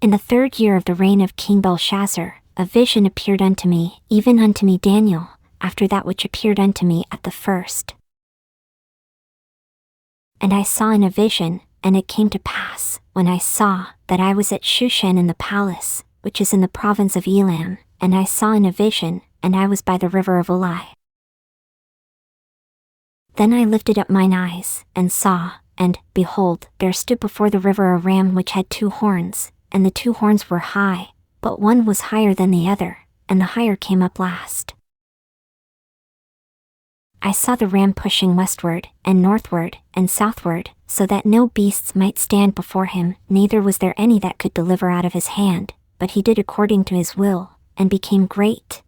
In the 3rd year of the reign of King Belshazzar, a vision appeared unto me, even unto me Daniel, after that which appeared unto me at the first. And I saw in a vision, and it came to pass, when I saw, that I was at Shushan in the palace, which is in the province of Elam, and I saw in a vision, and I was by the river of Ulai. Then I lifted up mine eyes, and saw, and, behold, there stood before the river a ram which had 2 horns, and the 2 horns were high, but one was higher than the other, and the higher came up last. I saw the ram pushing westward, and northward, and southward, so that no beasts might stand before him, neither was there any that could deliver out of his hand, but he did according to his will, and became great.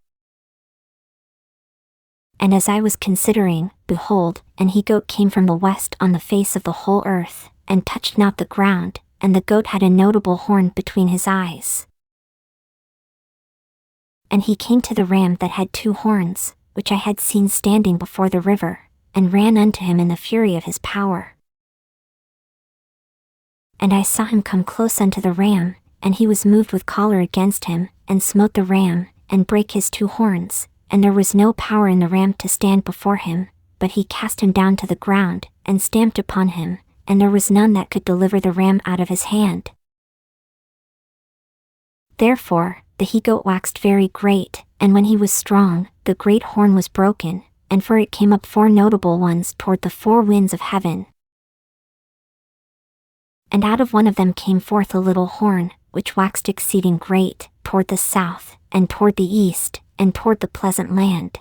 And as I was considering, behold, an he-goat came from the west on the face of the whole earth, and touched not the ground, and the goat had a notable horn between his eyes. And he came to the ram that had 2 horns, which I had seen standing before the river, and ran unto him in the fury of his power. And I saw him come close unto the ram, and he was moved with choler against him, and smote the ram, and brake his 2 horns, and there was no power in the ram to stand before him, but he cast him down to the ground, and stamped upon him, and there was none that could deliver the ram out of his hand. Therefore, the he-goat waxed very great, and when he was strong, the great horn was broken, and for it came up 4 notable ones toward the 4 winds of heaven. And out of one of them came forth a little horn, which waxed exceeding great, toward the south, and toward the east, and toward the pleasant land.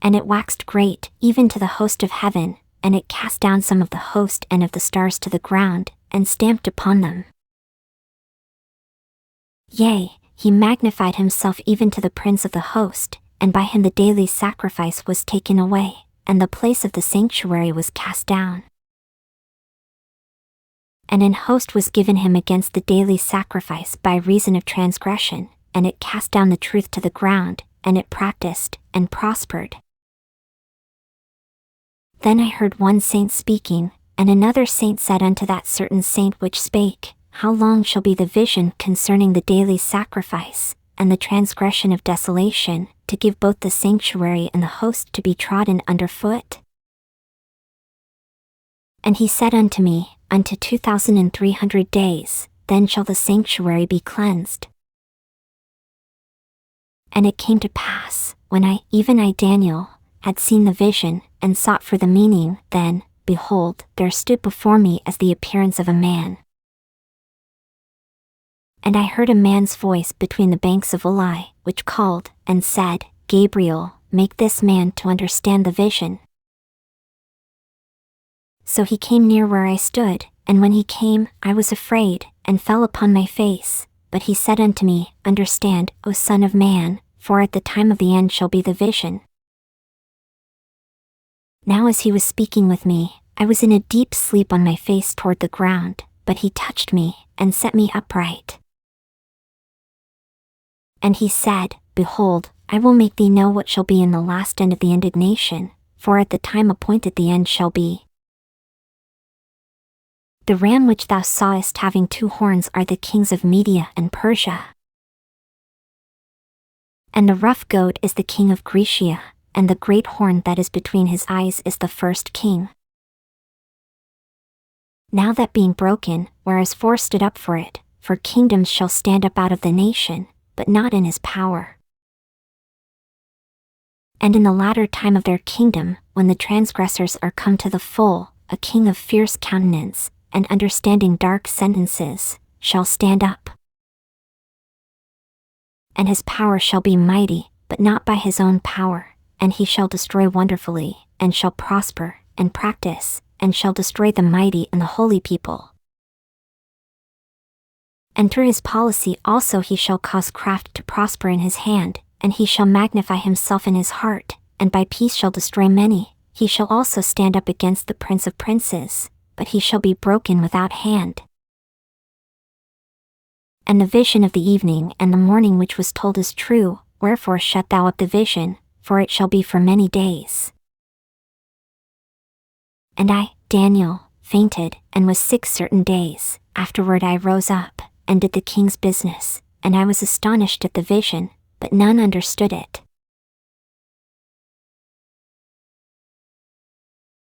And it waxed great, even to the host of heaven, and it cast down some of the host and of the stars to the ground, and stamped upon them. Yea, he magnified himself even to the prince of the host, and by him the daily sacrifice was taken away, and the place of the sanctuary was cast down. And an host was given him against the daily sacrifice by reason of transgression, and it cast down the truth to the ground, and it practiced, and prospered. Then I heard one saint speaking, and another saint said unto that certain saint which spake, How long shall be the vision concerning the daily sacrifice, and the transgression of desolation, to give both the sanctuary and the host to be trodden under foot? And he said unto me, Unto 2,300 days, then shall the sanctuary be cleansed. And it came to pass, when I, even I Daniel, had seen the vision, and sought for the meaning, then, behold, there stood before me as the appearance of a man. And I heard a man's voice between the banks of Ulai, which called, and said, Gabriel, make this man to understand the vision. So he came near where I stood, and when he came, I was afraid, and fell upon my face. But he said unto me, Understand, O Son of Man, for at the time of the end shall be the vision. Now as he was speaking with me, I was in a deep sleep on my face toward the ground, but he touched me, and set me upright. And he said, Behold, I will make thee know what shall be in the last end of the indignation, for at the time appointed the end shall be. The ram which thou sawest having 2 horns are the kings of Media and Persia. And the rough goat is the king of Grecia, and the great horn that is between his eyes is the first king. Now that being broken, whereas 4 stood up for it, for kingdoms shall stand up out of the nation, but not in his power. And in the latter time of their kingdom, when the transgressors are come to the full, a king of fierce countenance, and understanding dark sentences, shall stand up. And his power shall be mighty, but not by his own power, and he shall destroy wonderfully, and shall prosper, and practice, and shall destroy the mighty and the holy people. And through his policy also he shall cause craft to prosper in his hand, and he shall magnify himself in his heart, and by peace shall destroy many. He shall also stand up against the prince of princes, but he shall be broken without hand. And the vision of the evening and the morning which was told is true, wherefore shut thou up the vision, for it shall be for many days. And I, Daniel, fainted, and was sick certain days. Afterward I rose up, and did the king's business, and I was astonished at the vision, but none understood it.